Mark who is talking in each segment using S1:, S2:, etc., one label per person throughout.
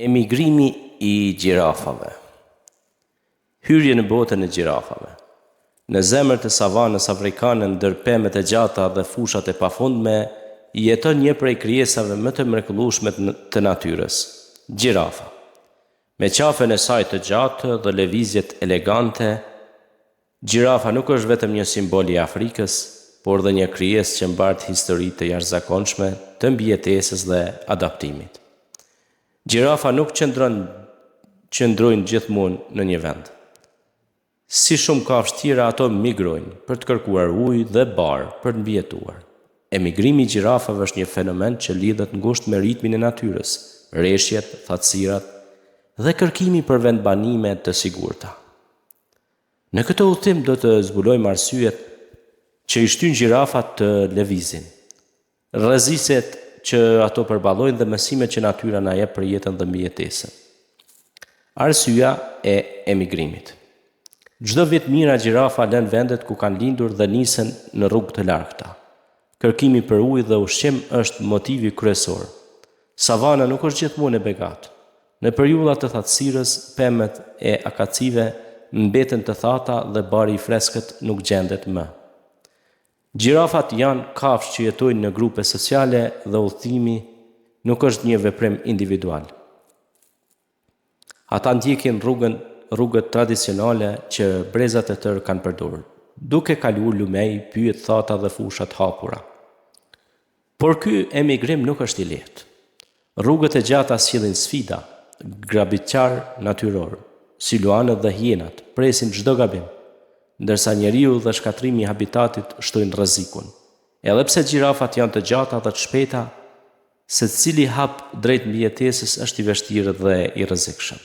S1: Emigrimi i gjirafave. Hyrje në botën e gjirafave. Në zemër të savanës afrikane ndër pemet e gjata dhe fushat e pafundme, jeton një prej krijesave më të mrekullueshme të natyrës, gjirafa. Me qafen e saj të gjatë dhe lëvizjet elegante, gjirafa nuk është vetëm një simbol i Afrikës, por dhe një krijesë që mbart histori të jashtëzakonshme të mbijetesës dhe adaptimit. Gjirafa nuk qëndrojnë gjithmonë në një vend. Si shumë kafshë tjera, ato migrojnë për të kërkuar ujë dhe barë për të mbijetuar. Emigrimi i gjirafave është një fenomen që lidhet ngushtë me ritmin e natyrës, rreshjet, thatësirat dhe kërkimi për vendbanime të sigurta. Në këtë udhtim do të zbulojmë arsyet që i shtyn gjirafat të lëvizin, rreziqet që ato përballojnë dhe mësimet që natyra na jep për jetën dhe mbijetesën. Arsyeja e emigrimit. Çdo vit mijëra gjirafa lën vendet ku kanë lindur dhe nisen në rrugë të largëta. Kërkimi për ujë dhe ushqim është motivi kryesor. Savana nuk është gjithmonë e begatë. Në periudha të thatësirës, pemet e akacive mbeten të thata dhe bari i freskët nuk gjendet më. Gjirafat janë kafshë që jetojnë në grupe sociale dhe udhëtimi nuk është një veprim individual. Ata ndjekin rrugët tradicionale që brezat e tërë kanë përdorur, duke kaluar lumej, pyjet, thata dhe fushat hapura. Por ky emigrim nuk është i lehtë. Rrugët e gjata sjellin sfida, grabitqar natyror, si luanët dhe hienat, presin çdo gabim, ndërsa njeriu dhe shkatrimi i habitatit shtojnë rrezikun. Edhe pse gjirafat janë të gjata dhe të shpejta, secili hap drejt mbijetesës është i vështirë dhe i rrezikshëm.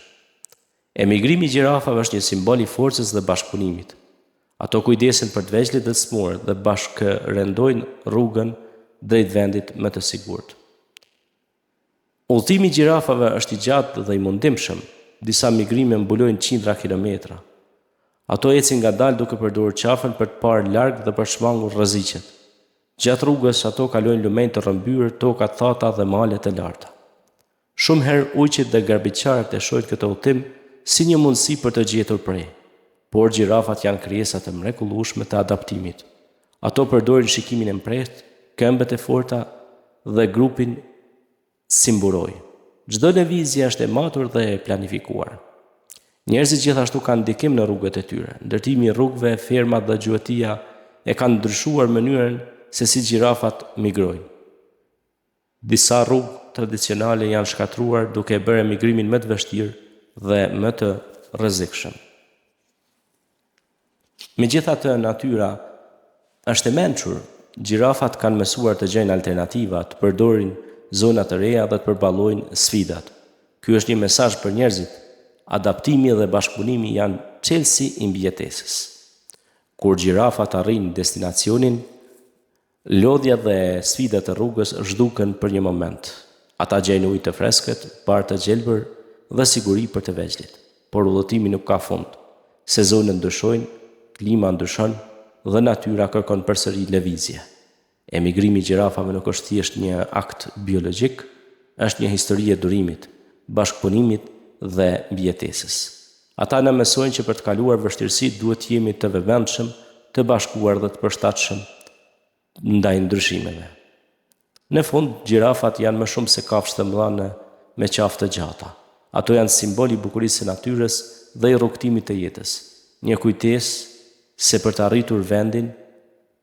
S1: Emigrimi i gjirafave është një simbol i forcës dhe bashkëpunimit. Ato kujdesen për të vegjëlit dhe të smurët dhe bashkërendojnë rrugën drejt vendit më të sigurt. Udhëtimi i gjirafave është i gjatë dhe i mundimshëm. Disa migrime mbulojnë qindra kilometra. Ato ecin ngadalë duke përdorur qafën për të parë larg dhe për shmangur rreziqet. Gjatë rrugës ato kalojnë lumenj të rrëmbyer, toka të thata dhe male të larta. Shumë herë ujqit dhe garbiqarët e shohin këtë udhëtim si një mundësi për të gjetur prej. Por gjirafat janë krijesa të mrekullueshme të adaptimit. Ato përdorin shikimin e mprehtë, këmbët e forta dhe grupin si mburoj. Çdo lëvizje është e matur dhe e planifikuar. Njerëzit gjithashtu kanë ndikim në rrugët e tyre. Ndërtimi i rrugëve, fermat dhe gjuetia e kanë ndryshuar mënyrën se si gjirafat migrojnë. Disa rrugë tradicionale janë shkatruar duke bërë emigrimin më të vështirë dhe më të rrezikshëm. Megjithatë, natyra është e mençur. Gjirafat kanë mësuar të gjejnë alternativa, të përdorin zona të reja dhe të përballojnë sfidat. Ky është një mesazh për njerëzit. Adaptimi dhe bashkëpunimi janë çelësi i mbijetesës. Kur gjirafat arrin destinacionin, lodhja dhe sfidat e rrugës zhduken për një moment. Ata gjejnë ujë të freskët, barë të gjelbër dhe siguri për të vegjëlit. Por udhëtimi nuk ka fund. Sezonët ndryshojnë, klima ndryshon dhe natyra kërkon përsëri lëvizje. Emigrimi i gjirafave nuk është thjesht një akt biologjik, është një histori e durimit, bashkëpunimit dhe mbijetesës. Ata na mësojnë që për të kaluar vështirësitë duhet të jemi të vëmendshëm, të bashkuar dhe të përshtatshëm ndaj ndryshimeve. Në fund, gjirafat janë më shumë se kafshë të mëdha me qafë të gjata. Ato janë simbol i bukurisë së natyrës dhe i rrugëtimit të jetës. Një kujtesë se për të arritur vendin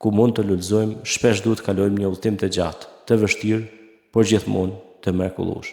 S1: ku mund të lulëzojmë, shpesh duhet kalojmë një udhëtim të gjatë, të vështirë, por gjithmonë të mrekullueshëm.